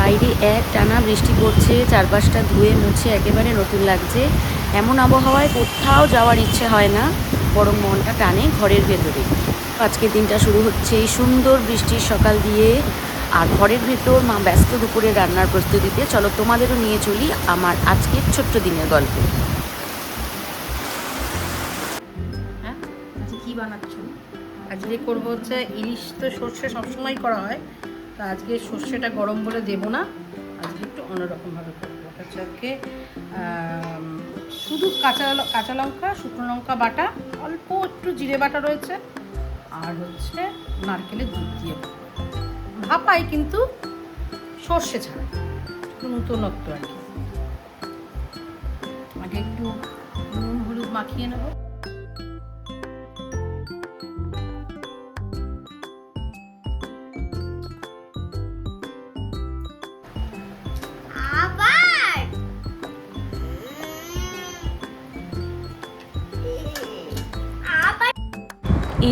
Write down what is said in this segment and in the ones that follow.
বাইরে এক টানা বৃষ্টি পড়ছে, চারপাশটা ধুয়ে মুছে একেবারে নতুন লাগছে। এমন আবহাওয়ায় কোথাও যাওয়ার ইচ্ছে হয় না, বরং মনটা টানে ঘরের ভেতরে। আজকের দিনটা শুরু হচ্ছে এই সুন্দর বৃষ্টির সকাল দিয়ে, আর ঘরের ভেতর মা ব্যস্ত দুপুরে রান্নার প্রস্তুতিতে। চলো তোমাদেরও নিয়ে চলি আমার আজকের ছোট্ট দিনের গল্পে। হ্যাঁ, আজকে কী বানাচ্ছ? আজকে করবো হচ্ছে ইলিশ। তো সর্ষে সবসময় করা হয়, তো আজকে সর্ষেটা গরম বলে দেবো না, আজকে একটু অন্যরকমভাবে করবো। এটা হচ্ছে আজকে শুধু কাঁচা লঙ্কা, শুকনো লঙ্কা বাটা, অল্প একটু জিরে বাটা রয়েছে, আর হচ্ছে নারকেলের দুধ দিয়ে ভাপাই, কিন্তু সর্ষে ছাড়া, একটু নতুনত্ব আর কি। আগে একটু নুন হলুদ মাখিয়ে নেবো।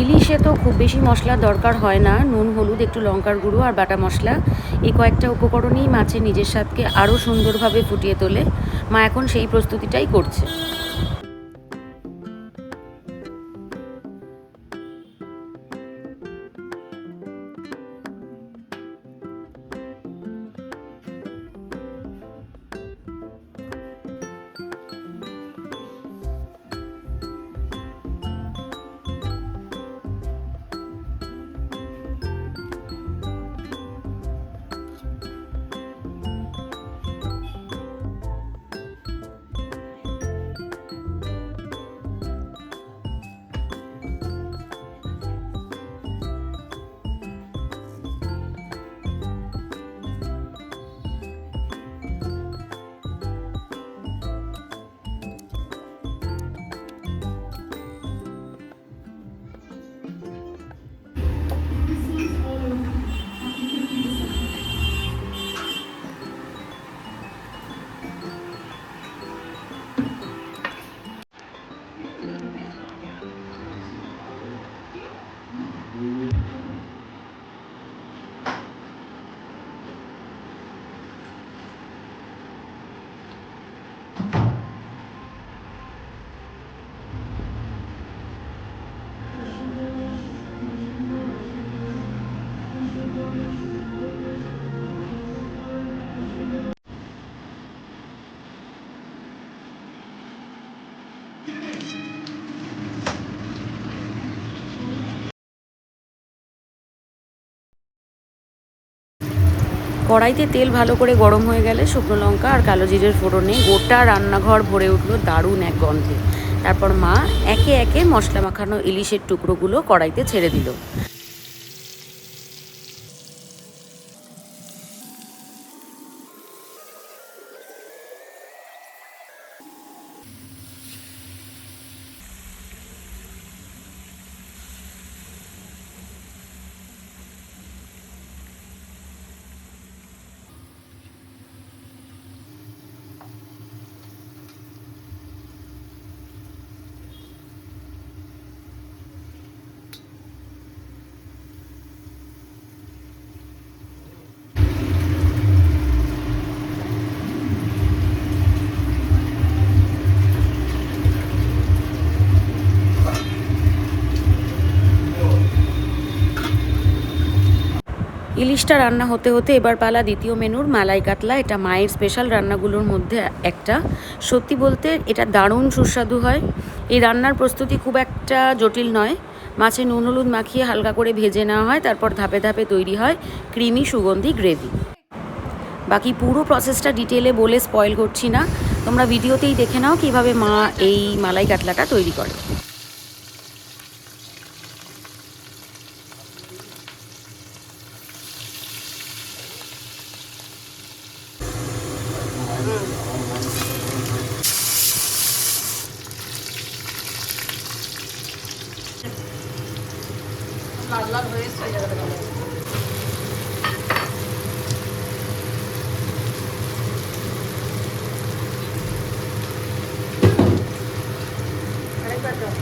ইলিশে তো খুব বেশি মশলার দরকার হয় না, নুন হলুদ একটু লঙ্কার গুঁড়ো আর বাটা মশলা, এই কয়েকটা উপকরণই মাছের নিজের স্বাদকে আরও সুন্দরভাবে ফুটিয়ে তোলে। মা এখন সেই প্রস্তুতিটাই করছে। কড়াইতে তেল ভালো করে গরম হয়ে গেলে শুকনো লঙ্কা আর কালো জিরের ফোড়নে গোটা রান্নাঘর ভরে উঠলো দারুণ এক গন্ধে। তারপর মা একে একে মশলা মাখানো ইলিশের টুকরোগুলো কড়াইতে ছেড়ে দিল। ইলিশটা রান্না হতে হতে এবার পালা দ্বিতীয় মেনুর মালাই কাতলা। এটা মায়ের স্পেশাল রান্নাগুলোর মধ্যে একটা। সত্যি বলতে এটা দারুণ সুস্বাদু হয়। এই রান্নার প্রস্তুতি খুব একটা জটিল নয়। মাছে নুন হলুদ মাখিয়ে হালকা করে ভেজে নেওয়া হয়, তারপর ধাপে ধাপে তৈরি হয় ক্রিমি সুগন্ধি গ্রেভি। বাকি পুরো প্রসেসটা ডিটেলে বলে স্পয়েল করছি না, তোমরা ভিডিওতেই দেখে নাও কীভাবে মা এই মালাই কাতলাটা তৈরি করে। লাল লাল হয়ে এসছে জায়গাটা। আরেকবার দাও।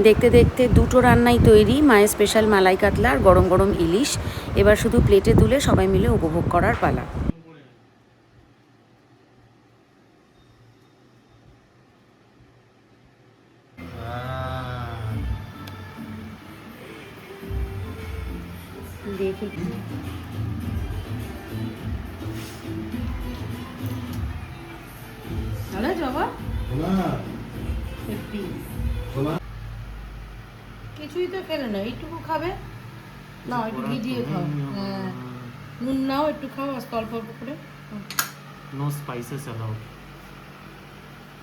দেখতে দেখতে দুটো রান্নাই তৈরি, মায়ের স্পেশাল মালাই কাতলা আর গরম গরম ইলিশ। এবার শুধু প্লেটে তুলে সবাই মিলে উপভোগ করার পালা। দেখি ভালো জবা কিছুই তো খেলে না, এইটুকু খাবে না, একটু ঘি দিয়ে খাও। হ্যাঁ নুন নাও একটু খাও, আজকে অল্প অল্প করে। No spices allowed.